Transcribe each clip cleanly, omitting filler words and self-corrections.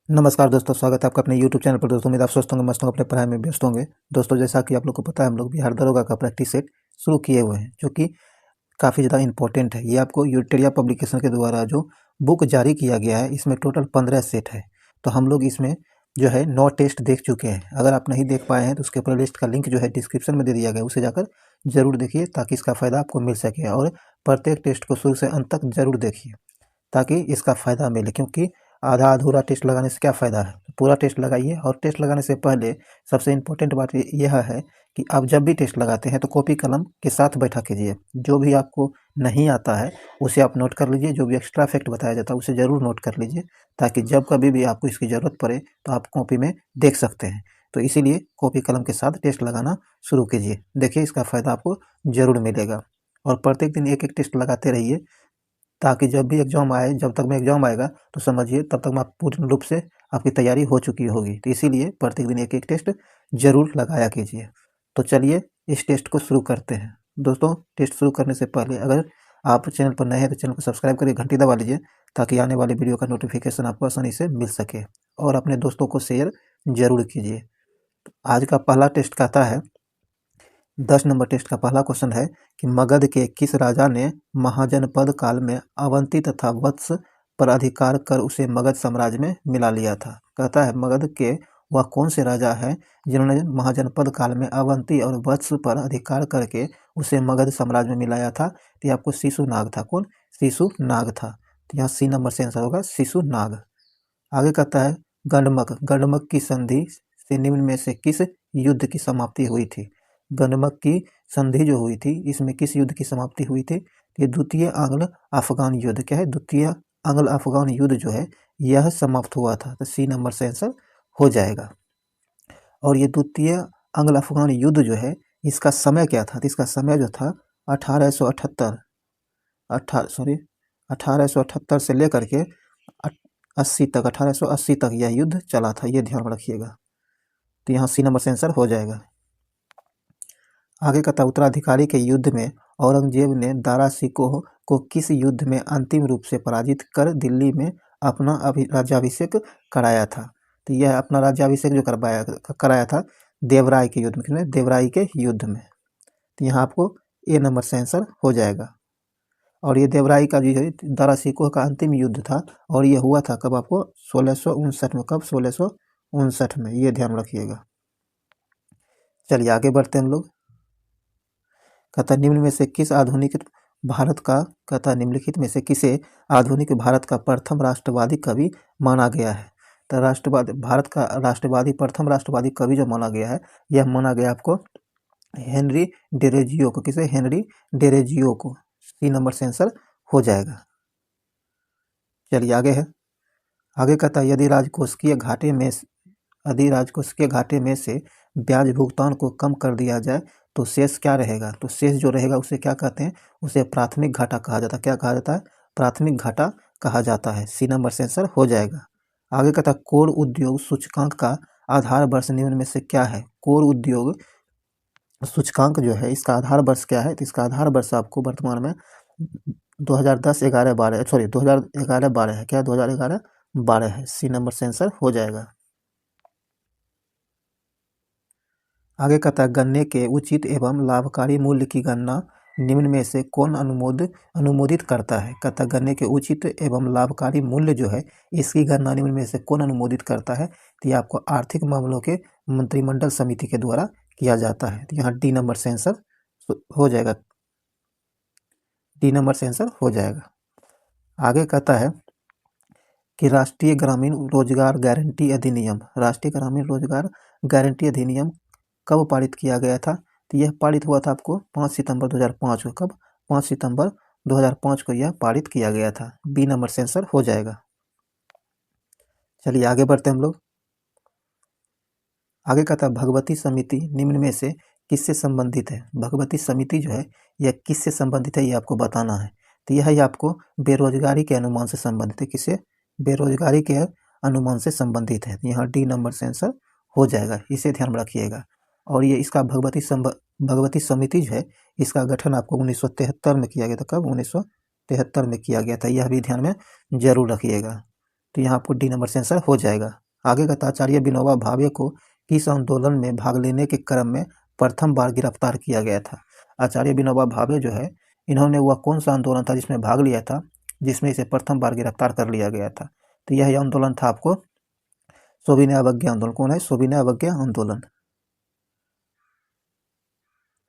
नमस्कार दोस्तों, स्वागत है आपका अपने यूट्यूब चैनल पर। दोस्तों उम्मीद आप स्वस्थ होंगे, मस्त होंगे, अपने पढ़ाई में व्यस्त होंगे। दोस्तों जैसा कि आप लोग को पता है, हम लोग बिहार दरोगा का प्रैक्टिस सेट शुरू किए हुए हैं, जो कि काफ़ी ज़्यादा इंपॉर्टेंट है। ये आपको यूटेरिया पब्लिकेशन के द्वारा जो बुक जारी किया गया है, इसमें टोटल 15 सेट है। तो हम लोग इसमें जो है 9 टेस्ट देख चुके हैं। अगर आप नहीं देख पाए हैं तो उसके प्ले लिस्ट का लिंक जो है डिस्क्रिप्शन में दे दिया गया है, उसे जाकर जरूर देखिए ताकि इसका फ़ायदा आपको मिल सके। और प्रत्येक टेस्ट को शुरू से अंत तक जरूर देखिए ताकि इसका फ़ायदा मिले, क्योंकि आधा अधूरा टेस्ट लगाने से क्या फ़ायदा है। पूरा टेस्ट लगाइए। और टेस्ट लगाने से पहले सबसे इम्पोर्टेंट बात यह है कि आप जब भी टेस्ट लगाते हैं तो कॉपी कलम के साथ बैठा कीजिए। जो भी आपको नहीं आता है उसे आप नोट कर लीजिए, जो भी एक्स्ट्रा फैक्ट बताया जाता है उसे ज़रूर नोट कर लीजिए, ताकि जब कभी भी आपको इसकी ज़रूरत पड़े तो आप कॉपी में देख सकते हैं। तो इसीलिए कॉपी कलम के साथ टेस्ट लगाना शुरू कीजिए। देखिए इसका फ़ायदा आपको ज़रूर मिलेगा। और प्रत्येक दिन एक एक टेस्ट लगाते रहिए, ताकि जब भी एग्ज़ाम आए, जब तक में एग्ज़ाम आएगा तो समझिए तब तक में आप पूर्ण रूप से आपकी तैयारी हो चुकी होगी। तो इसीलिए प्रत्येक दिन एक एक टेस्ट ज़रूर लगाया कीजिए। तो चलिए इस टेस्ट को शुरू करते हैं। दोस्तों टेस्ट शुरू करने से पहले अगर आप चैनल पर नए हैं तो चैनल को सब्सक्राइब करके घंटी दबा लीजिए, ताकि आने वाली वीडियो का नोटिफिकेशन आपको आसानी से मिल सके। और अपने दोस्तों को शेयर ज़रूर कीजिए। आज का पहला टेस्ट कहता है, 10 नंबर टेस्ट का पहला क्वेश्चन है कि मगध के किस राजा ने महाजनपद काल में अवंती तथा वत्स पर अधिकार कर उसे मगध साम्राज्य में मिला लिया था। कहता है मगध के वह कौन से राजा हैं जिन्होंने महाजनपद काल में अवंती और वत्स पर अधिकार करके उसे मगध साम्राज्य में मिलाया था। तो ये आपको शिशुनाग था। कौन? शिशुनाग था। तो यहाँ सी नंबर से आंसर होगा शिशुनाग। आगे कहता है गंडमक। गंडमक की संधि से निम्न में से किस युद्ध की समाप्ति हुई थी। गंडमक की संधि जो हुई थी, इसमें किस युद्ध की समाप्ति हुई थी? ये द्वितीय आंग्ल अफगान युद्ध। क्या है? द्वितीय आंग्ल अफगान युद्ध जो है यह समाप्त हुआ था। तो सी नंबर से आंसर हो जाएगा। और ये द्वितीय आंग्ल अफगान युद्ध जो है इसका समय क्या था? तो इसका समय जो था 1878 1878 से लेकर के 80 तक, 1880 तक यह युद्ध चला था। ये ध्यान में रखिएगा। तो यहाँ सी नंबर से आंसर हो जाएगा। आगे का उत्तराधिकारी के युद्ध में औरंगजेब ने दारा शिकोह को किस युद्ध में अंतिम रूप से पराजित कर दिल्ली में अपना राज्याभिषेक कराया था। तो यह अपना राज्याभिषेक जो कराया था देवराय के युद्ध में। देवराय के युद्ध में। तो यहाँ आपको ए नंबर से आंसर हो जाएगा। और ये देवराय का जो है दारा शिकोह का अंतिम युद्ध था, और ये हुआ था कब? आपको 1659 में। कब? 1659 में। ये ध्यान रखिएगा। चलिए आगे बढ़ते हैं हम लोग। कहता निम्न में से किस आधुनिक भारत का कहता निम्नलिखित में से किसे आधुनिक भारत का प्रथम राष्ट्रवादी कवि माना गया है। तो राष्ट्रवादी भारत का प्रथम राष्ट्रवादी कवि जो माना गया है, यह माना गया आपको हेनरी डेरोजियो को। किसे? हेनरी डेरोजियो को। सी नंबर से आंसर हो जाएगा। चलिए आगे है। आगे कहता है यदि राजकोषीय घाटे में से ब्याज भुगतान को कम कर दिया जाए तो शेष क्या रहेगा? तो शेष जो रहेगा उसे क्या कहते हैं? उसे प्राथमिक घाटा कहा जाता है। क्या कहा जाता है? प्राथमिक घाटा कहा जाता है। सी नंबर से आंसर हो जाएगा। आगे कहता है कोर उद्योग सूचकांक का आधार वर्ष निम्न में से क्या है? कोर उद्योग सूचकांक जो है इसका आधार वर्ष क्या है? तो इसका आधार वर्ष आपको वर्तमान में 2010-11-12 सॉरी 2011-12 है। क्या? 2011-12 है। सी नंबर से आंसर हो जाएगा। आगे कहता है गन्ने के उचित एवं लाभकारी मूल्य की गणना निम्न में से कौन अनुमोदित करता है। कहता है गन्ने के उचित एवं लाभकारी मूल्य जो है इसकी गणना निम्न में से कौन अनुमोदित करता है? तो ये आपको आर्थिक मामलों के मंत्रिमंडल समिति के द्वारा किया जाता है। तो यहाँ डी नंबर से आंसर हो जाएगा। डी नंबर से आंसर हो जाएगा। आगे कहता है कि राष्ट्रीय ग्रामीण रोजगार गारंटी अधिनियम कब पारित किया गया था? तो यह पारित हुआ था आपको 5 सितंबर 2005 को। कब? 5 सितंबर 2005 को यह पारित किया गया था। बी नंबर से आंसर हो जाएगा। चलिए आगे बढ़ते हैं हम लोग। आगे कहता है भगवती समिति निम्न में से किससे संबंधित है? भगवती समिति जो है यह किससे संबंधित है ये आपको बताना है। तो यह आपको बेरोजगारी के अनुमान से संबंधित है। किससे? बेरोजगारी के अनुमान से संबंधित है। यहाँ डी नंबर से आंसर हो जाएगा। इसे ध्यान में रखिएगा। और ये इसका भगवती समिति जो है इसका गठन आपको 1973 में किया गया था। कब? 1973 में किया गया था। यह भी ध्यान में जरूर रखिएगा। तो यहाँ आपको डी नंबर से आंसर हो जाएगा। आगे कहता आचार्य विनोबा भावे को किस आंदोलन में भाग लेने के क्रम में प्रथम बार गिरफ्तार किया गया था? आचार्य विनोबा भावे जो है, इन्होंने वह कौन सा आंदोलन था जिसमें भाग लिया था, जिसमें इसे प्रथम बार गिरफ्तार कर लिया गया था? तो यह आंदोलन था आपको सविनय अवज्ञा आंदोलन। कौन है? सविनय अवज्ञा आंदोलन।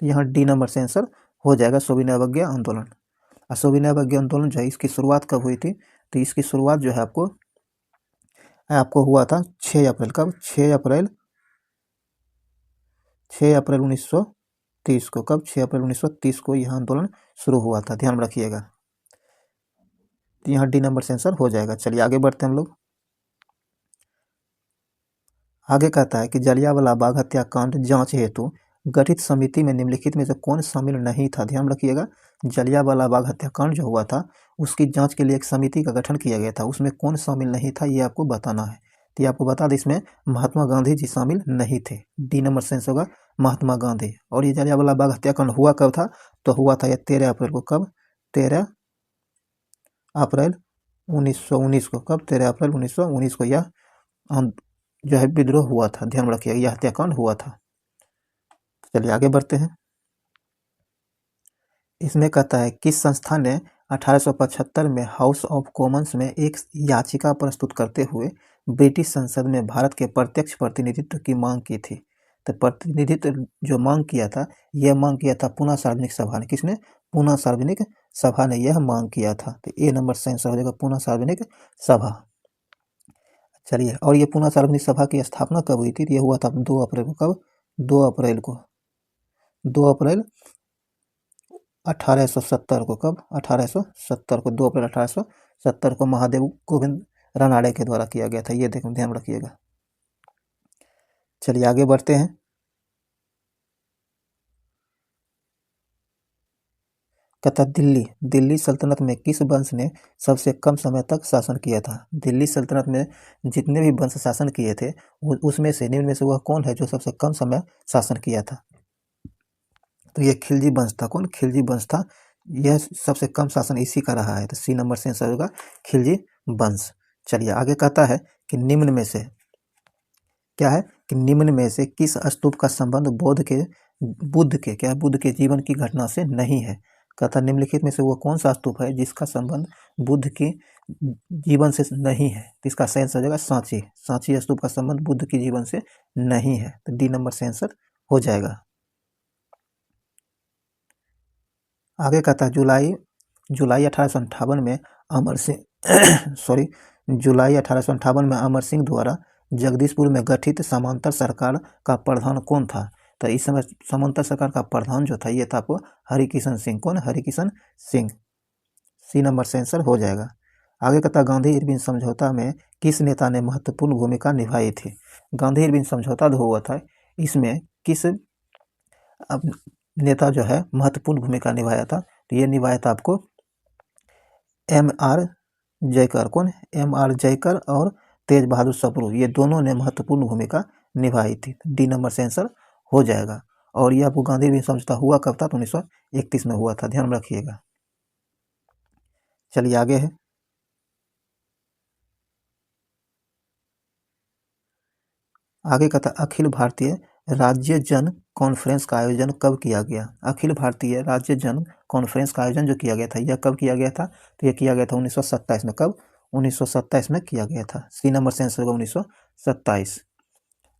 तो यहाँ डी नंबर से आंसर हो जाएगा, सविनय अवज्ञा आंदोलन। सविनय अवज्ञा आंदोलन जो है, इसकी शुरुआत कब हुई थी? तो इसकी शुरुआत जो है आपको हुआ था 6 अप्रैल। कब? 6 अप्रैल 1930 को। कब? 6 अप्रैल 1930 को यह आंदोलन शुरू हुआ था, ध्यान रखिएगा। तो यहाँ डी नंबर से आंसर हो जाएगा। चलिए आगे बढ़ते हैं हम लोग। आगे कहता है कि जलियांवाला बाग हत्याकांड जांच हेतु गठित समिति में निम्नलिखित में से कौन शामिल नहीं था? ध्यान रखिएगा, जलियांवाला बाग हत्याकांड जो हुआ था उसकी जांच के लिए एक समिति का गठन किया गया था, उसमें कौन शामिल नहीं था ये आपको बताना है। तो ये आपको बता दें, इसमें महात्मा गांधी जी शामिल नहीं थे। डी नंबर सेंस होगा महात्मा गांधी। और ये जलियांवाला बाग हत्याकांड हुआ कब था? तो हुआ था ये 13 अप्रैल को। कब? 13 अप्रैल 1919 को। कब? 13 अप्रैल 1919 को यह जो है विद्रोह हुआ था, ध्यान रखिएगा, यह हत्याकांड हुआ था। चलिए आगे बढ़ते हैं। इसमें कहता है किस संस्था ने 1875 में हाउस ऑफ कॉमन्स में एक याचिका प्रस्तुत करते हुए ब्रिटिश संसद में भारत के प्रत्यक्ष प्रतिनिधित्व की मांग की थी? तो प्रतिनिधित्व जो मांग किया था, यह मांग किया था पूना सार्वजनिक सभा ने। किसने? पूना सार्वजनिक सभा ने यह मांग किया था। तो ए नंबर से आंसर हो जाएगा पूना सार्वजनिक सभा। चलिए, और ये पूना सार्वजनिक सभा की स्थापना कब हुई थी? तो ये हुआ था 2 अप्रैल को। कब? 2 अप्रैल को। 2 अप्रैल 1870 को। कब? 1870 को। 2 अप्रैल 1870 को महादेव गोविंद रानड़े के द्वारा किया गया था। ये देखो, ध्यान रखिएगा। चलिए आगे बढ़ते हैं। कहता दिल्ली सल्तनत में किस वंश ने सबसे कम समय तक शासन किया था? दिल्ली सल्तनत में जितने भी वंश शासन किए थे उसमें से निम्न में से वह कौन है जो सबसे कम समय शासन किया था? तो यह खिलजी वंश था। कौन? खिलजी वंश था। यह सबसे कम शासन इसी का रहा है। तो सी नंबर से आंसर होगा खिलजी वंश। चलिए आगे कहता है कि निम्न में से क्या है कि निम्न में से किस स्तूप का संबंध बुद्ध के जीवन की घटना से नहीं है? कहता निम्नलिखित में से वो कौन सा स्तूप है जिसका संबंध बुद्ध के जीवन से नहीं है? तो इसका सही आंसर हो जाएगा सांची। सांची स्तूप का संबंध बुद्ध के जीवन से नहीं है। तो डी नंबर से आंसर हो जाएगा। आगे कहता है जुलाई 1858 में अमर सिंह जुलाई 1858 में अमर सिंह द्वारा जगदीशपुर में गठित समांतर सरकार का प्रधान कौन था? तो इस समय समांतर सरकार का प्रधान जो था ये था आपको हरिकिशन सिंह। कौन? हरिकिशन सिंह। सी नंबर से आंसर हो जाएगा। आगे कहता गांधी इरविन समझौता में किस नेता ने महत्वपूर्ण भूमिका निभाई थी? गांधी इरविन समझौता जो हुआ था इसमें किस नेता जो है महत्वपूर्ण भूमिका निभाया था? तो ये निभाया था आपको M.R. जयकर। कौन? M.R. जयकर और तेज बहादुर सप्रू, ये दोनों ने महत्वपूर्ण भूमिका निभाई थी। डी नंबर से आंसर हो जाएगा। और ये आपको गांधी इरविन समझौता हुआ कब था? तो 1931 में हुआ था, ध्यान रखिएगा। चलिए आगे है। आगे कहता अखिल भारतीय राज्य जन कॉन्फ्रेंस का आयोजन कब किया गया? अखिल भारतीय राज्य जन कॉन्फ्रेंस का आयोजन जो किया गया था यह कब किया गया था? तो यह किया गया था 1927 में। कब? 1927 में किया गया था। सी नंबर से आंसर होगा 1927।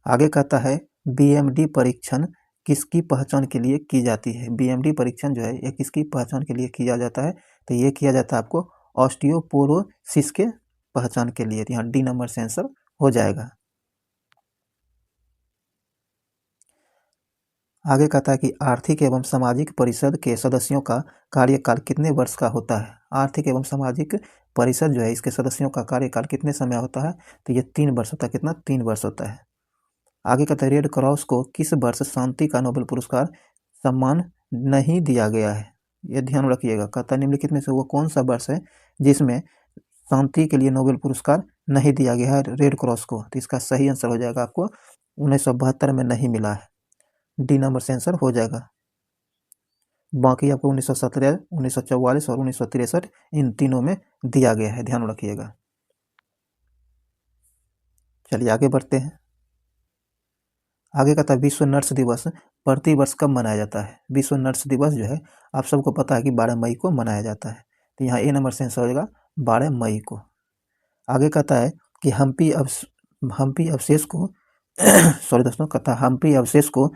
आगे कहता है बीएमडी परीक्षण किसकी पहचान के लिए की जाती है? बीएमडी परीक्षण जो है यह किसकी पहचान के लिए किया जाता है? तो ये किया जाता है आपको ऑस्टियोपोरोसिस के पहचान के लिए। यहाँ डी नंबर से आंसर हो जाएगा। आगे कहता है कि आर्थिक एवं सामाजिक परिषद के सदस्यों का कार्यकाल कितने वर्ष का होता है? आर्थिक एवं सामाजिक परिषद जो है इसके सदस्यों का कार्यकाल कितने समय होता है? तो ये 3 वर्ष होता है। कितना? 3 वर्ष होता है। आगे कहता है रेड क्रॉस को किस वर्ष शांति का नोबेल पुरस्कार सम्मान नहीं दिया गया है? ये ध्यान रखिएगा। कहता है निम्नलिखित में से वो कौन सा वर्ष है जिसमें शांति के लिए नोबेल पुरस्कार नहीं दिया गया है रेड क्रॉस को? तो इसका सही आंसर हो जाएगा आपको 1972 में नहीं मिला है। डी नंबर से आंसर हो जाएगा। बाकी आपको 1917, 1944 और 1963 इन तीनों में दिया गया है, ध्यान रखिएगा। चलिए आगे बढ़ते हैं। आगे का था विश्व नर्स दिवस प्रति वर्ष कब मनाया जाता है। विश्व नर्स दिवस जो है आप सबको पता है कि 12 मई को मनाया जाता है, तो यहाँ ए नंबर से आंसर हो जाएगा 12 मई को। आगे कहता है कि हम्पी अवशेष को सॉरी दोस्तों, कहता हम्पी अवशेष को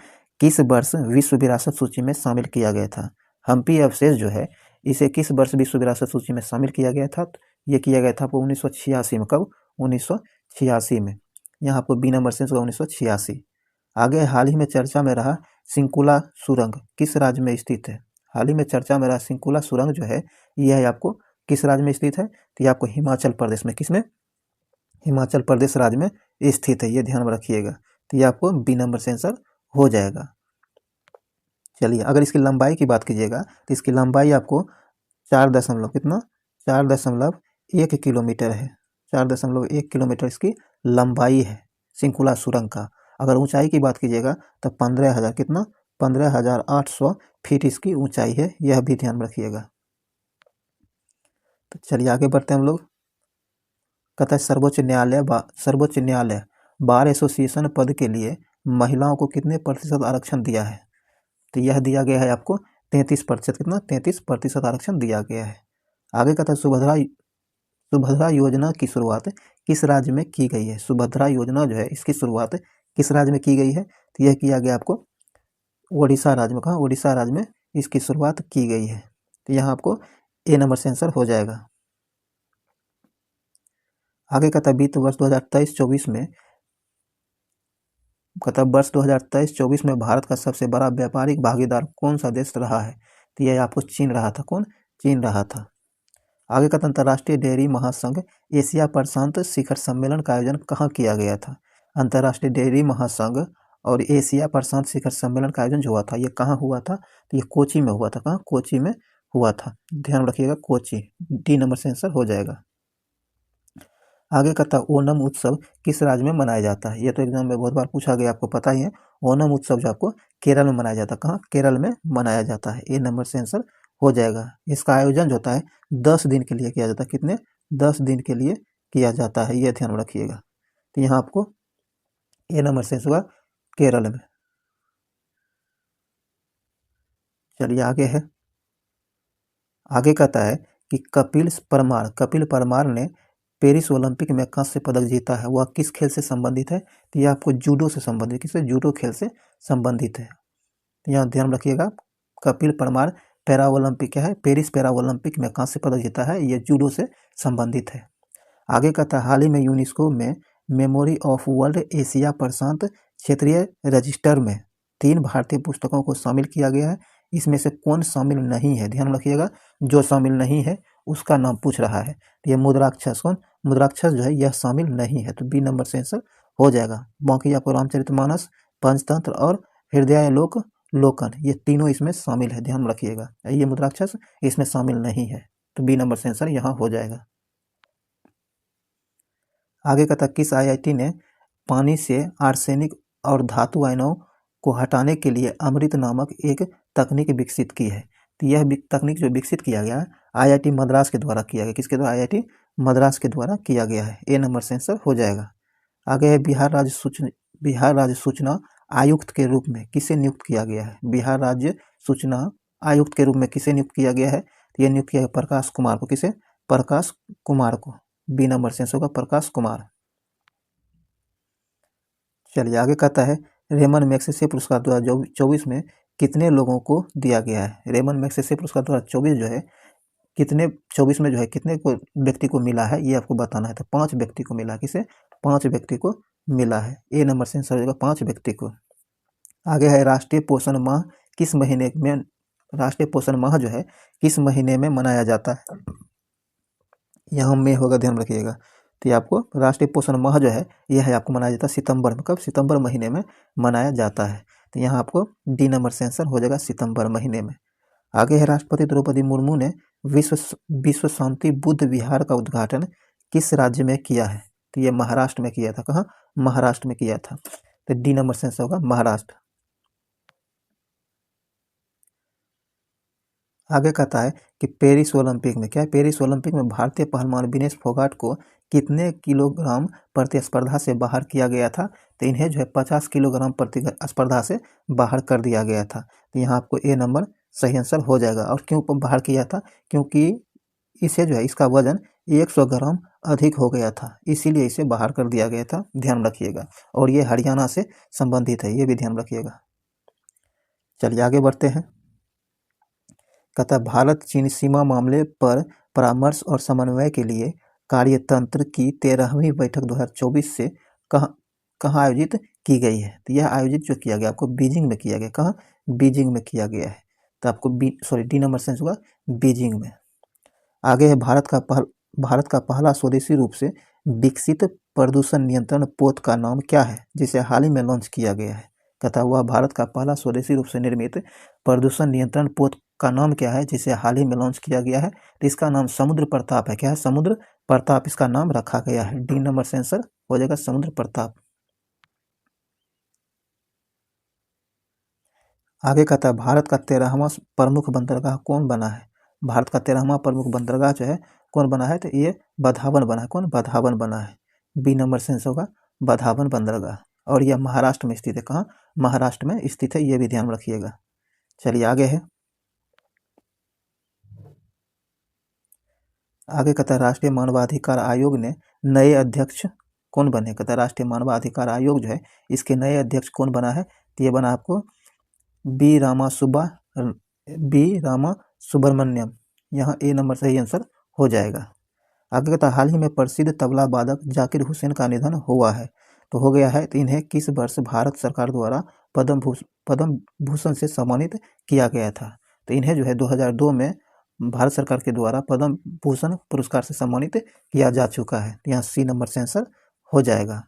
किस वर्ष विश्व विरासत सूची में शामिल किया गया था। हम्पी अवशेष जो है इसे किस वर्ष विश्व विरासत सूची में शामिल किया गया था, तो ये किया गया था आपको 1986 में। कब? 1986 में। यहाँ आपको बी नंबर से 1986। आगे हाल ही में चर्चा में रहा सिंकुला सुरंग किस राज्य में स्थित है। हाल ही में चर्चा में रहा सिंकुला सुरंग जो है यह है आपको किस राज्य में स्थित है, तो ये आपको हिमाचल प्रदेश में, किसमें? हिमाचल प्रदेश राज्य में स्थित है, ये ध्यान में रखिएगा। तो ये आपको बी नंबर से आंसर हो जाएगा। चलिए अगर इसकी लंबाई की बात कीजिएगा तो इसकी लंबाई आपको 4 दशमलव कितना 4.1 किलोमीटर है। 4.1 किलोमीटर इसकी लंबाई है सिंकुला सुरंग का। अगर ऊंचाई की बात कीजिएगा तो 15,000 कितना 15,800 फीट इसकी ऊंचाई है, यह भी ध्यान रखिएगा। तो चलिए आगे बढ़ते हैं हम लोग। कहता है सर्वोच्च न्यायालय बार एसोसिएशन पद के लिए महिलाओं को कितने प्रतिशत आरक्षण दिया है, तो यह दिया गया है आपको 33%। कितना? 33% आरक्षण दिया गया है। आगे कहता है सुभद्रा योजना की शुरुआत किस राज्य में की गई है। सुभद्रा योजना जो है इसकी शुरुआत किस राज्य में की गई है, तो यह किया गया आपको ओडिशा राज्य में। कहाँ? ओडिशा राज्य में इसकी शुरुआत की गई है, तो यहाँ आपको ए नंबर से आंसर हो जाएगा। आगे कहता है वित्त वर्ष 2023-24 में वर्ष 2023-24 में भारत का सबसे बड़ा व्यापारिक भागीदार कौन सा देश रहा है, तो यह आपको चीन रहा था। कौन? चीन रहा था। आगे का अंतर्राष्ट्रीय डेयरी महासंघ एशिया प्रशांत शिखर सम्मेलन का आयोजन कहाँ किया गया था। अंतर्राष्ट्रीय डेयरी महासंघ और एशिया प्रशांत शिखर सम्मेलन का आयोजन जो हुआ था ये कहाँ हुआ था, तो ये कोची में हुआ था। कहाँ? कोची में हुआ था, ध्यान रखिएगा कोची। डी नंबर से आंसर हो जाएगा। आगे का था ओणम उत्सव किस राज्य में मनाया जाता है। ये तो एग्जाम में बहुत बार पूछा गया, आपको पता ही है। ओणम उत्सव जो आपको केरल में मनाया जाता है। कहाँ? केरल में मनाया जाता है, ए नंबर से आंसर हो जाएगा। इसका आयोजन जो होता है 10 दिन के लिए किया जाता है। कितने? 10 दिन के लिए किया जाता है, ये ध्यान रखिएगा। तो यहाँ आपको ए नंबर से आंसर होगा केरल में। चलिए आगे है। आगे कहता है कि कपिल परमार ने पेरिस ओलंपिक में कांस्य पदक जीता है, वह किस खेल से संबंधित है, तो यह आपको जूडो से संबंधित, किससे? जूडो खेल से संबंधित है। यहाँ ध्यान रखिएगा कपिल परमार पैरा ओलंपिक क्या है, पेरिस पैरा ओलंपिक में कांस्य पदक जीता है, ये जूडो से संबंधित है। आगे कहता है हाल ही में यूनेस्को में मेमोरी ऑफ वर्ल्ड एशिया प्रशांत क्षेत्रीय रजिस्टर में 3 भारतीय पुस्तकों को शामिल किया गया है, इसमें से कौन शामिल नहीं है, ध्यान रखिएगा। जो शामिल नहीं है उसका नाम पूछ रहा है। ये मुद्राक्षस, कौन? मुद्राक्षस जो है यह शामिल नहीं है, तो बी नंबर से आंसर हो जाएगा। बाकी आपको रामचरितमानस, पंचतंत्र और हृदयालोक लोकन ये तीनों इसमें शामिल है, ध्यान रखिएगा। ये मुद्राक्षस इसमें शामिल नहीं है, तो बी नंबर से आंसर यहाँ हो जाएगा। आगे कहता किस आईआईटी ने पानी से आर्सेनिक और धातु आयनों को हटाने के लिए अमृत नामक एक तकनीक विकसित की है, तो यह तकनीक जो विकसित किया गया है आईआईटी मद्रास के द्वारा किया गया। किसके द्वारा? आईआईटी मद्रास के द्वारा किया गया है, ए नंबर से आंसर हो जाएगा। आगे है बिहार राज्य सूचना आयुक्त के रूप में किसे नियुक्त किया गया है। बिहार राज्य सूचना आयुक्त के रूप में किसे नियुक्त किया गया है, तो यह नियुक्त किया गया प्रकाश कुमार को। किसे? प्रकाश कुमार को, बी नंबर से आंसर होगा प्रकाश कुमार। चलिए आगे कहता है रेमन मैग्सेसे पुरस्कार 2024 में कितने लोगों को दिया गया है। रेमन मैग्सेसे पुरस्कार 2024 जो है कितने 24 में जो है कितने को व्यक्ति को मिला है, ये आपको बताना है। तो 5 व्यक्ति को मिला है। किसे? 5 व्यक्ति को मिला है, ए नंबर से आंसर हो जाएगा 5 व्यक्ति को। आगे है राष्ट्रीय पोषण माह किस महीने में, राष्ट्रीय पोषण माह जो है किस महीने में मनाया जाता है, यहाँ में होगा, ध्यान रखिएगा। तो ये आपको राष्ट्रीय पोषण माह जो है यह है आपको मनाया जाता है सितंबर में। कब? सितंबर महीने में मनाया जाता है, तो यहाँ आपको डी नंबर से आंसर हो जाएगा सितंबर महीने में। आगे है राष्ट्रपति द्रौपदी मुर्मू ने विश्व शांति बुद्ध विहार का उद्घाटन किस राज्य में किया है, तो ये महाराष्ट्र में किया था। कहाँ? महाराष्ट्र में किया था, तो डी नंबर से आंसर होगा महाराष्ट्र। आगे कहता है कि पेरिस ओलंपिक में क्या है, पेरिस ओलंपिक में भारतीय पहलवान विनेश फोगाट को कितने किलोग्राम प्रतिस्पर्धा से बाहर किया गया था? तो इन्हें जो है 50 किलोग्राम प्रतिस्पर्धा से बाहर कर दिया गया था। तो यहाँ आपको ए नंबर सही आंसर हो जाएगा। और क्यों बाहर किया था? क्योंकि इसे जो है इसका वजन 100 ग्राम अधिक हो गया था, इसीलिए इसे बाहर कर दिया गया था, ध्यान रखिएगा। और ये हरियाणा से संबंधित है, ये भी ध्यान रखिएगा। चलिए आगे बढ़ते हैं। कहता है भारत चीन सीमा मामले पर परामर्श और समन्वय के लिए कार्यतंत्र की 13वीं बैठक 2024 से कहाँ कहाँ आयोजित की गई है? तो यह आयोजित जो किया गया आपको बीजिंग में किया गया। कहाँ? बीजिंग में किया गया है। तो आपको डी नंबर सेंस होगा बीजिंग में। आगे है भारत का पहला स्वदेशी रूप से विकसित प्रदूषण नियंत्रण पोत का नाम क्या है, जिसे हाल ही में लॉन्च किया गया है? कहता हुआ भारत का पहला स्वदेशी रूप से निर्मित प्रदूषण नियंत्रण पोत का नाम क्या है, जिसे हाल ही में लॉन्च किया गया है? तो इसका नाम समुद्र प्रताप है। क्या है? समुद्र प्रताप इसका नाम रखा गया है। डी नंबर से आंसर हो जाएगा समुद्र प्रताप। आगे कहता है भारत का 13वां प्रमुख बंदरगाह कौन बना है? भारत का 13वां प्रमुख बंदरगाह जो है कौन बना है? तो ये बधावन बना है। कौन? बधावन बना है। बी नंबर सेंस होगा बधावन बंदरगाह। और यह महाराष्ट्र में स्थित है। कहाँ? महाराष्ट्र में स्थित है, ये भी ध्यान रखिएगा। चलिए आगे है। आगे कहता है राष्ट्रीय मानवाधिकार आयोग ने नए अध्यक्ष कौन बने? कहता है राष्ट्रीय मानवाधिकार आयोग जो है इसके नए अध्यक्ष कौन बना है? तो ये बना आपको बी रामा सुब्रमण्यम। यहाँ ए नंबर सही आंसर हो जाएगा। आगे कहता हाल ही में प्रसिद्ध तबला वादक जाकिर हुसैन का निधन हुआ है, तो हो गया है। तो इन्हें किस वर्ष भारत सरकार द्वारा पद्म भूषण से सम्मानित किया गया था? तो इन्हें जो है 2002 में भारत सरकार के द्वारा पद्म भूषण पुरस्कार से सम्मानित किया जा चुका है। यहाँ सी नंबर से आंसर हो जाएगा।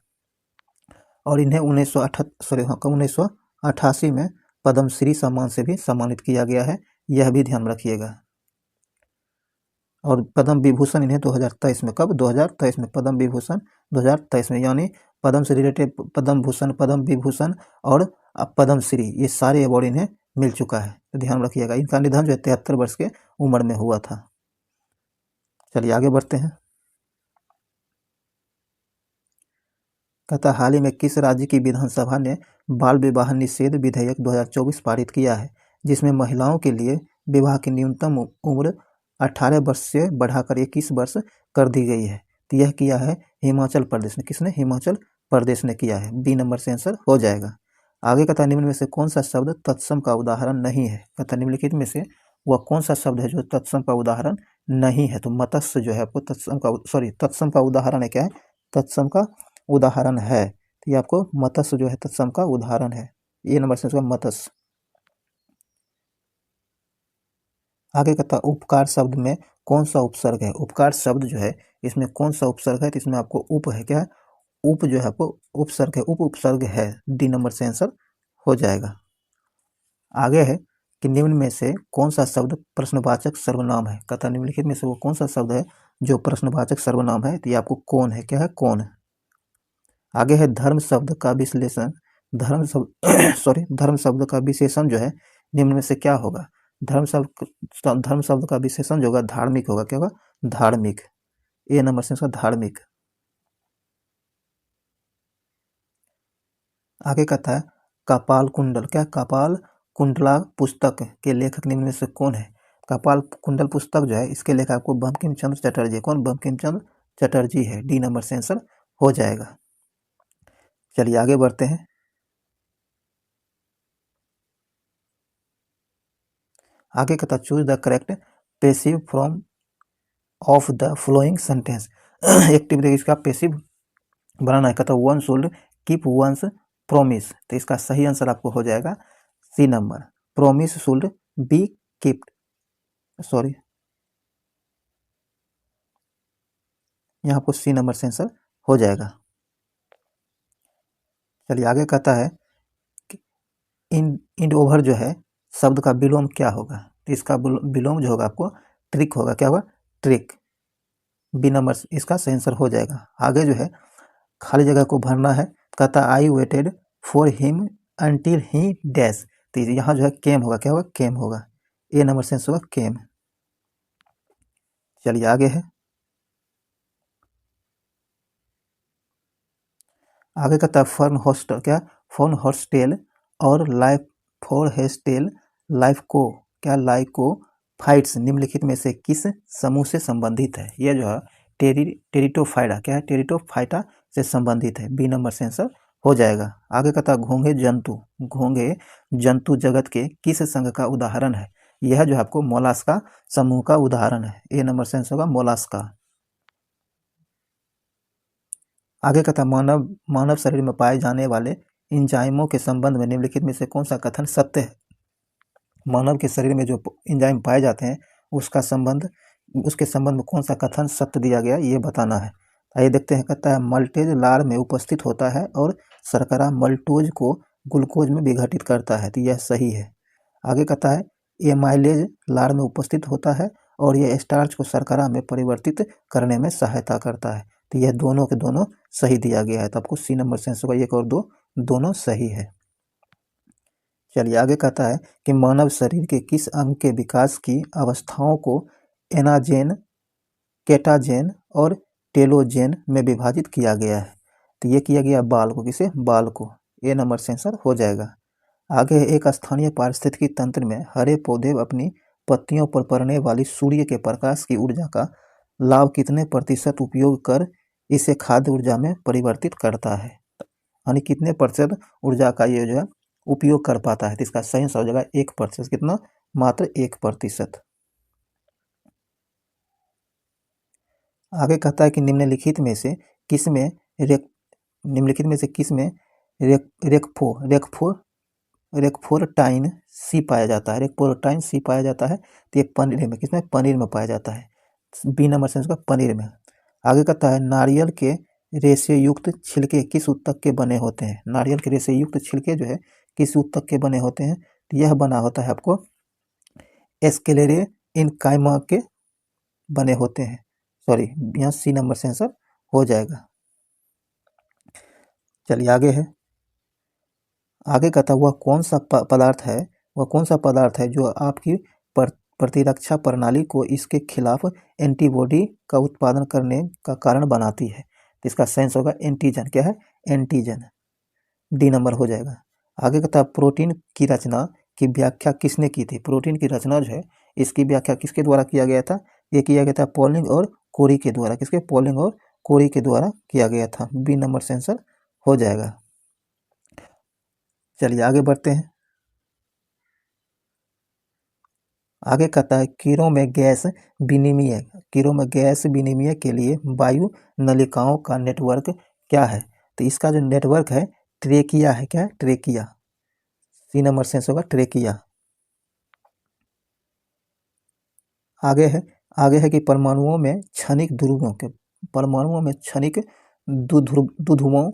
और इन्हें 1988 में पद्मश्री सम्मान से भी सम्मानित किया गया है, यह भी ध्यान रखिएगा। और पद्म विभूषण इन्हें 2023 में, कब? 2023 में पद्म विभूषण 2023 में, यानी पद्म से रिलेटेड पद्म भूषण, पद्म विभूषण और पद्मश्री, ये सारे अवार्ड इन्हें मिल चुका है, तो ध्यान रखिएगा। इनका निधन जो है 73 वर्ष के उम्र में हुआ था। चलिए आगे बढ़ते हैं। कहता हाल ही में किस राज्य की विधानसभा ने बाल विवाह निषेध विधेयक 2024 पारित किया है, जिसमें महिलाओं के लिए विवाह की न्यूनतम उम्र 18 वर्ष से बढ़ाकर 21 वर्ष कर दी गई है? तो यह किया है हिमाचल प्रदेश ने। किसने? हिमाचल प्रदेश ने किया है। बी नंबर से आंसर हो जाएगा। आगे कहता निम्न में से कौन सा शब्द तत्सम का उदाहरण नहीं है? कहता निम्नलिखित में से वह कौन सा शब्द है जो तत्सम का उदाहरण नहीं है? तो मत्स्य जो है आपको तत्सम का उदाहरण है। क्या है? तत्सम का उदाहरण है। तो ये आपको मत्स्य जो है तत्सम का उदाहरण है। ये नंबर से उसका मत्स्य। आगे कहता उपकार शब्द में कौन सा उपसर्ग है? उपकार शब्द जो है इसमें कौन सा उपसर्ग है? तो इसमें आपको उप है। क्या है? उप जो है आपको उपसर्ग है, उप उपसर्ग है। डी नंबर से आंसर हो जाएगा। आगे है कि निम्न में से कौन सा शब्द प्रश्नवाचक सर्वनाम है? कहता निम्नलिखित में से वो कौन सा शब्द है जो प्रश्नवाचक सर्वनाम है? तो ये आपको कौन है। क्या है? कौन। आगे है धर्म शब्द का विश्लेषण, धर्म शब्द धर्म शब्द का विशेषण जो है निम्न में से क्या होगा? धर्म शब्द का विशेषण जो होगा धार्मिक होगा। क्या होगा? धार्मिक। ए नंबर से इसका धार्मिक। आगे कहता है कपाल कुंडल। क्या? कपाल कुंडला पुस्तक के लेखक निम्न में से कौन है? कपाल कुंडल पुस्तक जो है इसके लेखक आपको बंकिम चंद्र चटर्जी। कौन? बंकिम चंद्र चटर्जी है। डी नंबर से आंसर हो जाएगा। चलिए आगे बढ़ते हैं। आगे कहता choose the correct passive from of the following sentence. Active इसका पेसिव बनाना है। कहता one should keep one's promise. तो इसका सही आंसर आपको हो जाएगा C number, promise should be keeped. यहाँ आपको सी नंबर से आंसर हो जाएगा। चलिए आगे कहता है इंड ओवर जो है शब्द का विलोम क्या होगा? तो इसका विलोम जो होगा आपको ट्रिक होगा। क्या होगा? ट्रिक। बी नंबर इसका सही आंसर हो जाएगा। आगे जो है खाली जगह को भरना है। कहता I waited for him until he dash. तो यहाँ जो है केम होगा। क्या होगा? केम होगा। ए नंबर से आंसर होगा केम। चलिए आगे है। आगे कहता है फर्न होस्टल क्या, फॉर्न हॉस्टेल और लाइफ फोर हेस्टेल लाइफको क्या, लाइकोफाइट्स निम्नलिखित में से किस समूह से संबंधित है। यह जो है टेरिटोफाइटा क्या है, टेरिटोफाइटा से संबंधित है। बी नंबर से आंसर हो जाएगा। आगे कहता है घोंघे जंतु जगत के किस संघ का उदाहरण है। यह जो है आपको मोलास्का समूह का उदाहरण है। ए नंबर से आंसर होगा मोलास्का। आगे कहता है मानव शरीर में पाए जाने वाले एंजाइमों के संबंध में निम्नलिखित में से कौन सा कथन सत्य है। मानव के शरीर में जो एंजाइम पाए जाते हैं उसके संबंध में कौन सा कथन सत्य दिया गया ये बताना है। आइए देखते हैं। कहता है मल्टेज लार में उपस्थित होता है और शर्करा मल्टोज को ग्लूकोज में विघटित करता है, तो यह सही है। आगे कहता है एमाइलेज लार में उपस्थित होता है और यह स्टार्च को शर्करा में परिवर्तित करने में सहायता करता है, तो यह दोनों के दोनों सही दिया गया है। तो आपको सी नंबर से आंसर होगा, 1 और 2 दोनों सही है। चलिए आगे कहता है कि मानव शरीर के किस अंग के विकास की अवस्थाओं को एनाजेन, केटाजेन और टेलोजेन में विभाजित किया गया है। तो ये किया गया बाल को, किसे, बाल को। ए नंबर से आंसर हो जाएगा। आगे एक स्थानीय पारिस्थितिकी तंत्र में हरे पौधे अपनी पत्तियों पर पड़ने वाली सूर्य के प्रकाश की ऊर्जा का लाभ कितने प्रतिशत उपयोग कर इसे खाद्य ऊर्जा में परिवर्तित करता है, यानी कितने प्रतिशत ऊर्जा का ये जो है उपयोग कर पाता है। तो इसका सही आंसर हो जाएगा 1%। कितना, मात्र 1%। आगे कहता है कि निम्नलिखित में से किसमें रेक्फोरटाइन सी पाया जाता है। रेक्फोरटाइन सी पाया जाता है तो ये पनीर में, किसमें, पनीर में पाया जाता है। बी नंबर से इसका पनीर में। आगे कहता है नारियल के रेशे युक्त छिलके किस उत्तक के बने होते हैं। नारियल के रेशे युक्त छिलके जो है किस उत्तक के बने होते हैं, तो यह बना होता है आपको एस्केलेरे इनकाइमा के बने होते हैं। सॉरी, यहाँ सी नंबर से आंसर हो जाएगा। चलिए आगे है। आगे कहता वह कौन सा पदार्थ है जो आपकी प्रतिरक्षा प्रणाली को इसके खिलाफ एंटीबॉडी का उत्पादन करने का कारण बनाती है। तो इसका सेंस होगा एंटीजन। क्या है, एंटीजन। डी नंबर हो जाएगा। आगे कहता प्रोटीन की रचना की व्याख्या किसने की थी। प्रोटीन की रचना जो है इसकी व्याख्या किसके द्वारा किया गया था। ये किया गया था पॉलिंग और कोरी के द्वारा। किसके, पॉलिंग और कोरी के द्वारा किया गया था। बी नंबर से आंसर हो जाएगा। चलिए आगे बढ़ते हैं। आगे कहता है कीड़ों में गैस विनिमय के लिए वायु नलिकाओं का नेटवर्क क्या है। तो इसका जो नेटवर्क है ट्रेकिया है। क्या है, ट्रेकिया। सी नंबर सेंस होगा ट्रेकिया। आगे है कि परमाणुओं में क्षणिक द्विध्रुवों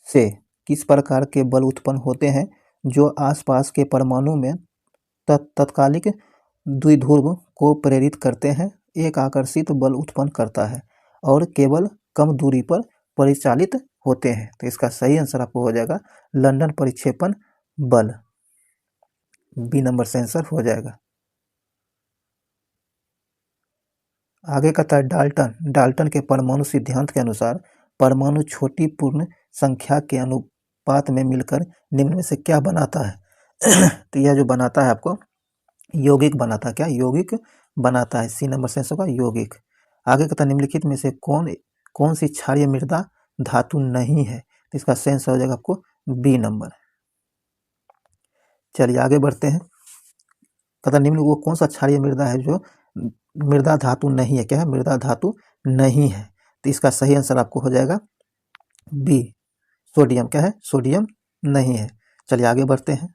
से किस प्रकार के बल उत्पन्न होते हैं जो आसपास के परमाणु में तत्कालिक द्विध्रुव को प्रेरित करते हैं। एक आकर्षित बल उत्पन्न करता है और केवल कम दूरी पर परिचालित होते हैं। तो इसका सही आंसर आपको हो जाएगा लंदन परिक्षेपण बल। बी नंबर से आंसर हो जाएगा। आगे कहता है डाल्टन के परमाणु सिद्धांत के अनुसार परमाणु छोटी पूर्ण संख्या के अनुपात में मिलकर निम्न में से क्या बनाता है। तो यह जो बनाता है आपको यौगिक बनाता है। क्या, यौगिक बनाता है। सी नंबर से आंसर होगा यौगिक। आगे कहता है निम्नलिखित में से कौन सी क्षारीय मृदा धातु नहीं है। तो इसका सेंस हो जाएगा आपको बी नंबर। चलिए आगे बढ़ते हैं। कहता निम्न वो कौन सा क्षारीय मृदा है जो मृदा धातु नहीं है। क्या है, मृदा धातु नहीं है। तो इसका सही आंसर आपको हो जाएगा बी, सोडियम। क्या है, सोडियम नहीं है। चलिए आगे बढ़ते हैं।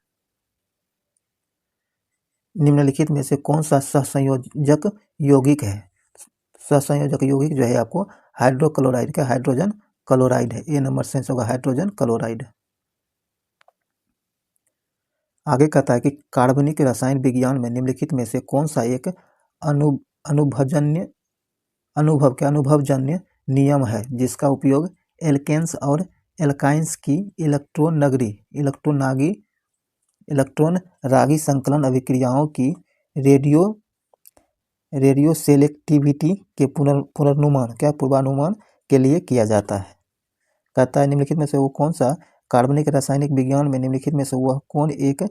निम्नलिखित में से कौन सा सहसंयोजक यौगिक है। सहसंयोजक यौगिक जो है आपको हाइड्रोक्लोराइड का हाइड्रोजन क्लोराइड है। ए नंबर से होगा हाइड्रोजन क्लोराइड। आगे कहता है कि कार्बनिक रसायन विज्ञान में निम्नलिखित में से कौन सा एक अनुभवजन्य नियम है जिसका उपयोग एल्केन्स और एल्काइंस की इलेक्ट्रॉन रागी संकलन अभिक्रियाओं की रेडियो सेलेक्टिविटी के पूर्वानुमान के लिए किया जाता है। कहता है निम्नलिखित में से वो कौन सा कार्बनिक रासायनिक विज्ञान में निम्नलिखित में से वह कौन एक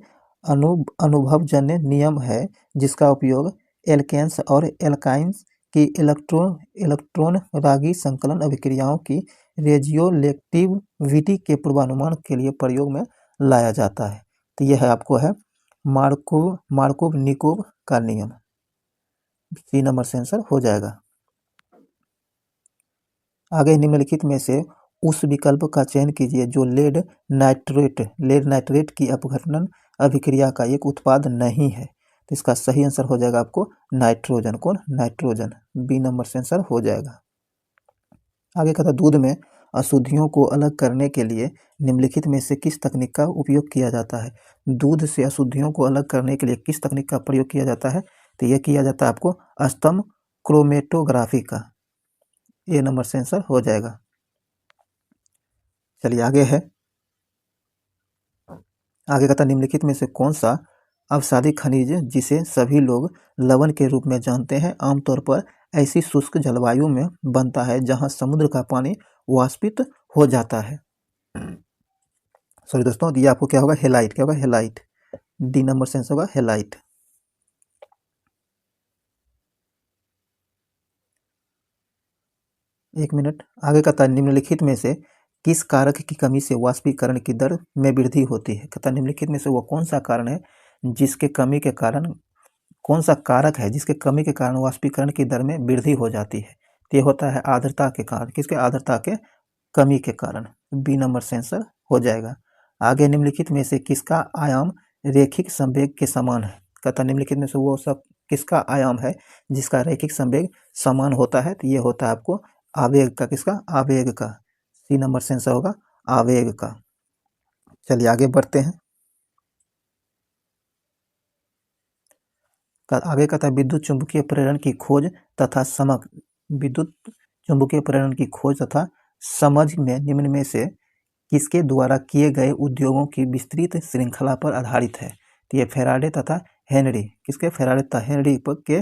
अनुभवजन्य नियम है जिसका उपयोग एल्केन्स और एल्काइंस की इलेक्ट्रॉन रागी संकलन अभिक्रियाओं की रेडियोएक्टिविटी के पूर्वानुमान के लिए प्रयोग में लाया जाता है। तो यह है आपको है मार्कोव निकोव का नियम। सी नंबर से आंसर हो जाएगा। आगे निम्नलिखित में से उस विकल्प का चयन कीजिए जो लेड नाइट्रेट की अपघटन अभिक्रिया का एक उत्पाद नहीं है। तो इसका सही आंसर हो जाएगा आपको नाइट्रोजन। कौन? नाइट्रोजन। बी नंबर से आंसर हो जाएगा। आगे कहता दूध में अशुद्धियों को अलग करने के लिए निम्नलिखित में से किस तकनीक का उपयोग किया जाता है? दूध से अशुद्धियों को अलग करने के लिए किस तकनीक का प्रयोग किया जाता है? तो यह किया जाता है आपको स्तंभ क्रोमेटोग्राफी का। ए नंबर से आंसर हो जाएगा। चलिए आगे है। आगे कहता निम्नलिखित में से कौन सा अवसादी खनिज जिसे सभी लोग लवण के रूप में जानते हैं आमतौर पर ऐसी शुष्क जलवायु में बनता है जहां समुद्र का पानी वाष्पित हो जाता है? सॉरी दोस्तों, ये आपको क्या होगा? हेलाइट। क्या होगा? हेलाइट। डी नंबर से आंसर होगा हेलाइट। एक मिनट। आगे कहता है निम्नलिखित में से किस कारक की कमी से वाष्पीकरण की दर में वृद्धि होती है? कहता निम्नलिखित में से वो कौन सा कारण है जिसके कमी के कारण कौन सा कारक है जिसके कमी के कारण वाष्पीकरण की दर में वृद्धि हो जाती है? तो ये होता है आर्द्रता के कारण। किसके? आर्द्रता के कमी के कारण। बी नंबर से आंसर हो जाएगा। आगे निम्नलिखित में से किसका आयाम रैखिक संवेग के समान है? कहता निम्नलिखित में से वो सब किसका आयाम है जिसका रैखिक संवेग समान होता है? तो ये होता है आपको आवेग का। किसका? आवेग का। सी नंबर से आंसर होगा आवेग का। चलिए आगे बढ़ते हैं। आगे कहता है विद्युत चुंबकीय प्रेरण की खोज तथा समझ विद्युत चुंबकीय प्रेरण की खोज तथा समझ में निम्न में से किसके द्वारा किए गए उद्योगों की विस्तृत श्रृंखला पर आधारित है? तो ये फेराडे तथा हेनरी। किसके? फेराडे तथा हेनरी के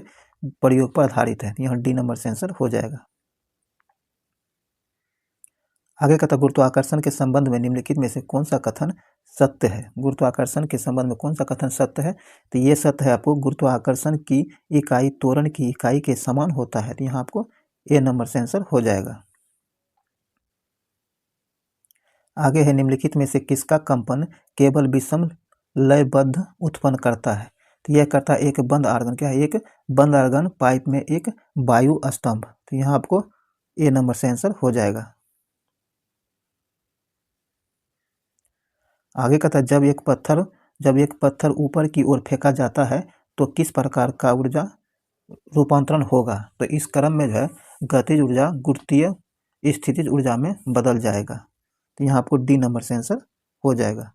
प्रयोग पर आधारित है। यहाँ डी नंबर से आंसर हो जाएगा। आगे कहता गुरुत्वाकर्षण के संबंध में निम्नलिखित में से कौन सा कथन सत्य है? गुरुत्वाकर्षण के संबंध में कौन सा कथन सत्य है? तो ये सत्य है आपको गुरुत्वाकर्षण की इकाई त्वरण की इकाई के समान होता है। तो यहाँ आपको ए नंबर से आंसर हो जाएगा। आगे है निम्नलिखित में से किसका कंपन केवल विषम लयबद्ध उत्पन्न करता है? तो यह करता है एक बंद आर्गन। क्या है? एक बंद आर्गन पाइप में एक वायु स्तंभ। तो यहाँ आपको ए नंबर से आंसर हो जाएगा। आगे कहता है जब एक पत्थर ऊपर की ओर फेंका जाता है तो किस प्रकार का ऊर्जा रूपांतरण होगा? तो इस क्रम में जो है गतिज ऊर्जा गुरुत्वीय स्थितिज ऊर्जा में बदल जाएगा। तो यहाँ आपको डी नंबर से आंसर हो जाएगा।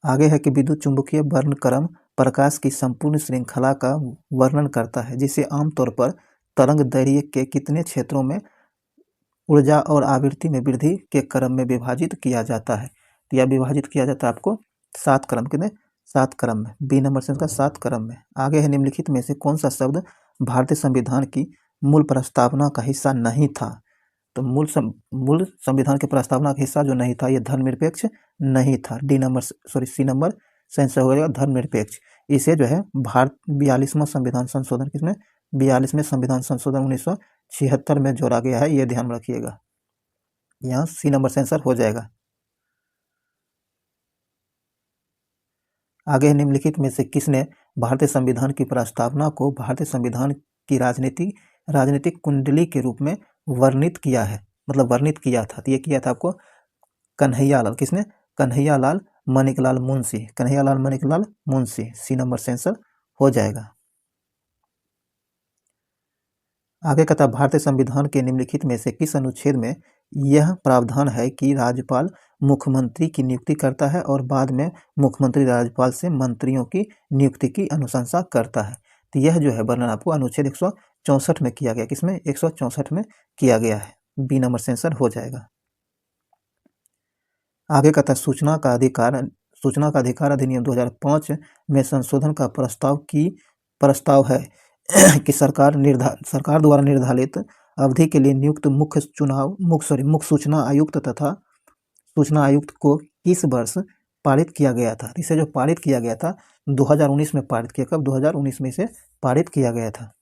आगे है कि विद्युत चुंबकीय वर्णक्रम प्रकाश की संपूर्ण श्रृंखला का वर्णन करता है जिसे आमतौर पर तरंग दैर्घ्य के कितने क्षेत्रों में ऊर्जा और आवृत्ति में वृद्धि के क्रम में विभाजित किया जाता है? तो यह विभाजित किया जाता है आपको 7 क्रम। कितने? 7 क्रम में। बी नंबर से इसका 7 क्रम में। आगे है निम्नलिखित में से कौन सा शब्द भारतीय संविधान की मूल प्रस्तावना का हिस्सा नहीं था? तो मूल संविधान के प्रस्तावना का हिस्सा जो नहीं था ये धर्मनिरपेक्ष नहीं था। सी नंबर से आंसर हो जाएगा धर्मनिरपेक्ष। इसे जो है भारत 42वां संविधान संशोधन किसमें 42वें संविधान संशोधन 1976 में जोड़ा गया है। ये ध्यान रखिएगा। यहाँ सी नंबर से आंसर हो जाएगा। आगे निम्नलिखित में से किसने भारतीय संविधान की प्रस्तावना को भारतीय संविधान की राजनीतिक कुंडली के रूप में वर्णित किया है? मतलब वर्णित किया था। तो ये किया था आपको कन्हैयालाल। किसने? कन्हैयालाल माणिकलाल मुंशी। कन्हैयालाल माणिकलाल मुंशी। सी नंबर से आंसर हो जाएगा। आगे कहता भारतीय संविधान के निम्नलिखित में से किस अनुच्छेद में यह प्रावधान है कि राज्यपाल मुख्यमंत्री की नियुक्ति करता है और बाद में मुख्यमंत्री राज्यपाल से मंत्रियों की नियुक्ति की अनुशंसा करता है? तो यह जो है वर्णन आपको अनुच्छेद 164 में किया गया। किसमें? 164 में किया गया है। बी नंबर से आंसर हो जाएगा। आगे कहता सूचना का अधिकार अधिनियम 2005 में संशोधन का प्रस्ताव है कि सरकार द्वारा निर्धारित अवधि के लिए नियुक्त मुख्य सूचना आयुक्त तथा सूचना आयुक्त को किस वर्ष पारित किया गया था? इसे जो पारित किया गया था 2019 में पारित किया। कब? 2019 में इसे पारित किया गया था।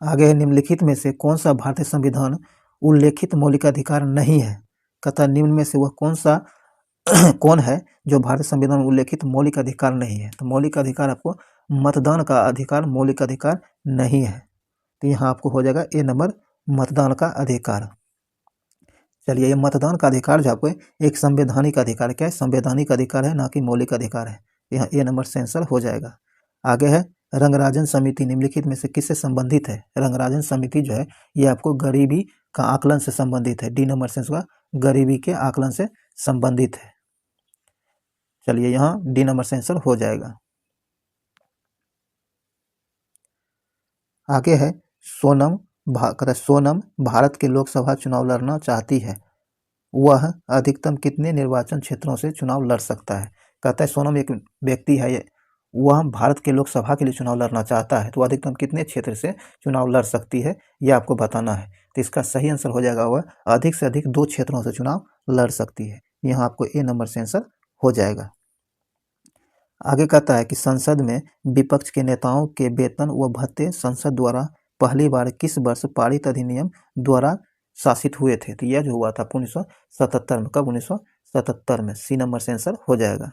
आगे है, निम्नलिखित में से कौन सा भारतीय संविधान उल्लेखित मौलिक अधिकार नहीं है? कहता निम्न में से वह कौन है जो भारतीय संविधान में उल्लेखित मौलिक अधिकार नहीं है? तो मौलिक अधिकार आपको मतदान का अधिकार मौलिक अधिकार नहीं है। तो यहाँ आपको हो जाएगा ए नंबर, मतदान का अधिकार। चलिए, ये मतदान का अधिकार जो आपको एक संवैधानिक अधिकार, क्या है? संवैधानिक अधिकार है, ना कि मौलिक अधिकार है। यहाँ ए नंबर से आंसर हो जाएगा। आगे है, रंगराजन समिति निम्नलिखित में से किससे संबंधित है? रंगराजन समिति जो है ये आपको गरीबी का आकलन से संबंधित है। डी नंबर से आंसर, गरीबी के आकलन से संबंधित है। चलिए, यहाँ डी नंबर से आंसर हो जाएगा। आगे है, सोनम भारत के लोकसभा चुनाव लड़ना चाहती है, वह अधिकतम कितने निर्वाचन क्षेत्रों से चुनाव लड़ सकता है? कहता है सोनम एक व्यक्ति है, वह भारत के लोकसभा के लिए चुनाव लड़ना चाहता है, तो अधिकतम कितने क्षेत्र से चुनाव लड़ सकती है, यह आपको बताना है। तो इसका सही आंसर हो जाएगा वह अधिक से अधिक 2 क्षेत्रों से चुनाव लड़ सकती है। यहाँ आपको ए नंबर से आंसर हो जाएगा। आगे कहता है कि संसद में विपक्ष के नेताओं के वेतन व भत्ते संसद द्वारा पहली बार किस वर्ष पारित अधिनियम द्वारा शासित हुए थे? तो यह जो हुआ था 1977 में। कब? 1977 में। सी नंबर से आंसर हो जाएगा।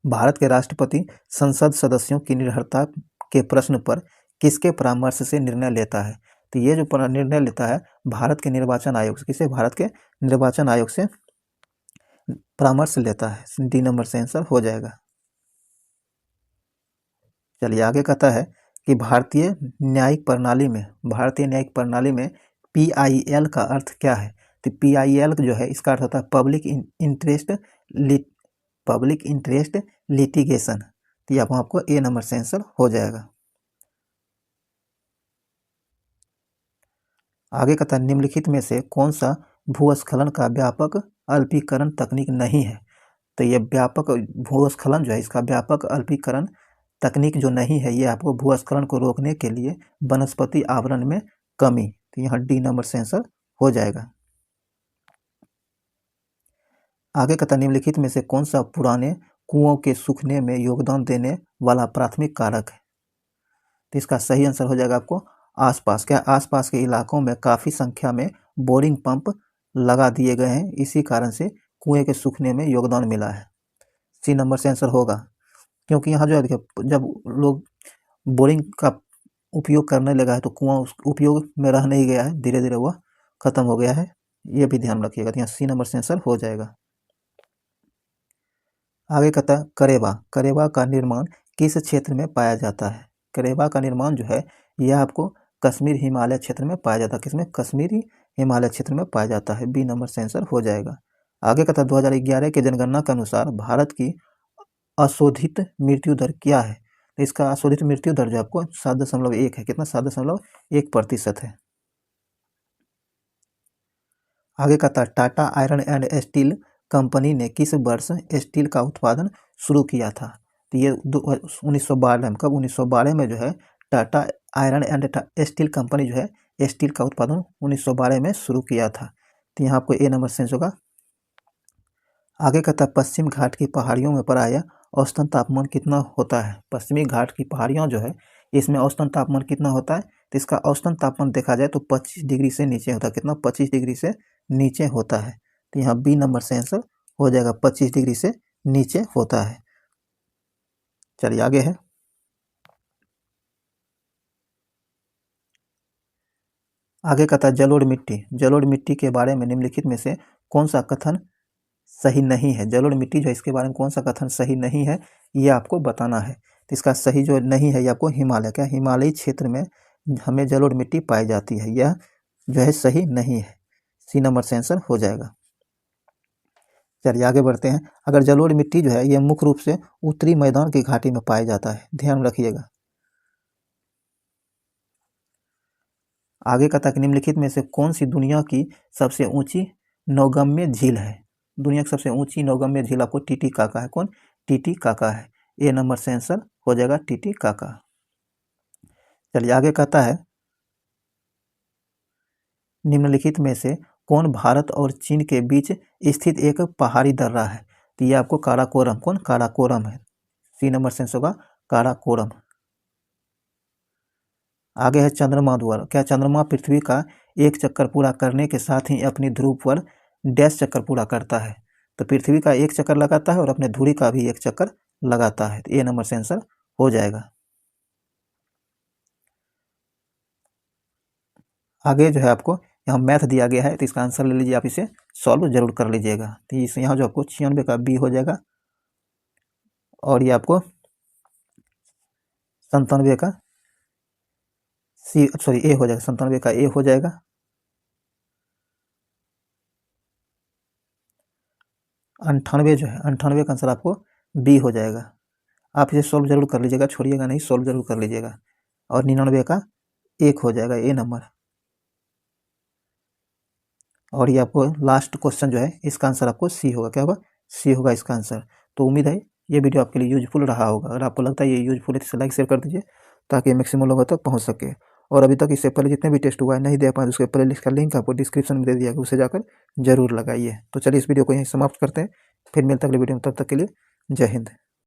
भारत के राष्ट्रपति संसद सदस्यों की निर्भरता के प्रश्न पर किसके परामर्श से निर्णय लेता है? तो ये जो निर्णय लेता है भारत के निर्वाचन आयोग से। किसे? भारत के निर्वाचन आयोग से परामर्श लेता है। डी नंबर से आंसर हो जाएगा। चलिए, आगे कहता है कि भारतीय न्यायिक प्रणाली में PIL का अर्थ क्या है? तो PIL जो है इसका अर्थ होता है पब्लिक इंटरेस्ट लिटिगेशन। तो यहाँ आपको ए नंबर से आंसर हो जाएगा। आगे कहता है निम्नलिखित में से कौन सा भूस्खलन का व्यापक अल्पीकरण तकनीक नहीं है? तो ये व्यापक भूस्खलन जो है इसका व्यापक अल्पीकरण तकनीक जो नहीं है, ये आपको भूस्खलन को रोकने के लिए वनस्पति आवरण में कमी। तो यहाँ डी नंबर से आंसर हो जाएगा। आगे कहता निम्नलिखित में से कौन सा पुराने कुओं के सूखने में योगदान देने वाला प्राथमिक कारक है? तो इसका सही आंसर हो जाएगा आपको आसपास के इलाकों में काफ़ी संख्या में बोरिंग पंप लगा दिए गए हैं, इसी कारण से कुएं के सूखने में योगदान मिला है। सी नंबर से आंसर होगा, क्योंकि यहाँ जो है देखिए जब लोग बोरिंग का उपयोग करने लगा है तो कुआं उस उपयोग में रह नहीं गया है, धीरे धीरे वह खत्म हो गया है। ये भी ध्यान रखिएगा। तो यहाँ सी नंबर से आंसर हो जाएगा। आगे कहता है करेवा का निर्माण किस क्षेत्र में पाया जाता है? करेवा का निर्माण जो है यह आपको कश्मीर हिमालय क्षेत्र में पाया जाता है। किसमें? कश्मीरी हिमालय क्षेत्र में पाया जाता है। बी नंबर से आंसर हो जाएगा। आगे कहता है 2011 के जनगणना के अनुसार भारत की अशोधित मृत्यु दर क्या है? तो इसका अशोधित मृत्यु दर जो आपको 7.1 है। कितना? 7.1% है। आगे कहता है Tata iron and steel company ने किस वर्ष स्टील का उत्पादन शुरू किया था? तो ये 1912 में। कब? 1912 में जो है Tata iron and steel company जो है स्टील का उत्पादन 1912 में शुरू किया था। तो यहाँ आपको ए नंबर सेंस होगा। आगे कहता है पश्चिम घाट की पहाड़ियों में प्रायः औसतन तापमान कितना होता है? पश्चिमी घाट की पहाड़ियाँ जो है इसमें औसतन तापमान कितना होता है? तो इसका औसतन तापमान देखा जाए तो 25 डिग्री से नीचे होता है। कितना? 25 डिग्री से नीचे होता है। तो यहाँ बी नंबर से आंसर हो जाएगा, 25 डिग्री से नीचे होता है। चलिए, आगे है आगे कहता है जलोढ़ मिट्टी के बारे में निम्नलिखित में से कौन सा कथन सही नहीं है? जलोढ़ मिट्टी जो है इसके बारे में कौन सा कथन सही नहीं है, ये आपको बताना है। तो इसका सही जो नहीं है ये आपको हिमालयी क्षेत्र में हमें जलोढ़ मिट्टी पाई जाती है, यह जो है सही नहीं है। सी नंबर से आंसर हो जाएगा। चलिए, आगे बढ़ते हैं। अगर जलोढ़ मिट्टी जो है ये मुख्य रूप से उत्तरी मैदान की घाटी में पाया जाता है, ध्यान रखिएगा। आगे कहता है कि निम्नलिखित में से कौन सी दुनिया की सबसे ऊंची नौगम्य झील है? दुनिया की सबसे ऊंची नौगम्य झील आपको टीटीकाका है। कौन? टीटीकाका है। ए नंबर से आंसर हो जाएगा टीटीकाका। चलिए आगे कहता है निम्नलिखित में से कौन भारत और चीन के बीच स्थित एक पहाड़ी दर्रा है? तो ये आपको काराकोरम, कौन? काराकोरम है। सी नंबर से आंसर होगा काराकोरम। आगे है चंद्रमा द्वारा, क्या चंद्रमा पृथ्वी का एक चक्कर पूरा करने के साथ ही अपनी ध्रुव पर डैश चक्कर पूरा करता है? तो पृथ्वी का एक चक्कर लगाता है और अपने धुरी का भी एक चक्कर लगाता है। तो ए नंबर से आंसर हो जाएगा। आगे जो है आपको यहाँ मैथ दिया गया है, तो इसका आंसर ले लीजिए, आप इसे सॉल्व जरूर कर लीजिएगा। तो इस यहाँ जो आपको 96 का बी हो जाएगा और ये आपको 97 का सी, सॉरी ए हो जाएगा, 97 का ए हो जाएगा। 98 जो है, 98 का आंसर आपको बी हो जाएगा। आप इसे सॉल्व जरूर कर लीजिएगा, छोड़िएगा नहीं, सॉल्व जरूर कर लीजिएगा। और 99 का 1 हो जाएगा, ए नंबर। और ये आपको लास्ट क्वेश्चन जो है, इसका आंसर आपको सी होगा। क्या होगा? सी होगा इसका आंसर। तो उम्मीद है ये वीडियो आपके लिए यूजफुल रहा होगा। अगर आपको लगता है ये यूजफुल है तो लाइक शेयर कर दीजिए ताकि मैक्सिमम लोगों तक पहुंच सके। और अभी तक इससे पहले जितने भी टेस्ट हुआ है नहीं दे पाए, उसके प्ले लिस्ट का लिंक आपको डिस्क्रिप्शन में दे दिया गया, उसे जाकर जरूर लगाइए। तो चलिए इस वीडियो को यहीं समाप्त करते हैं, फिर मिलते हैं अगले वीडियो में। तब तक के लिए जय हिंद।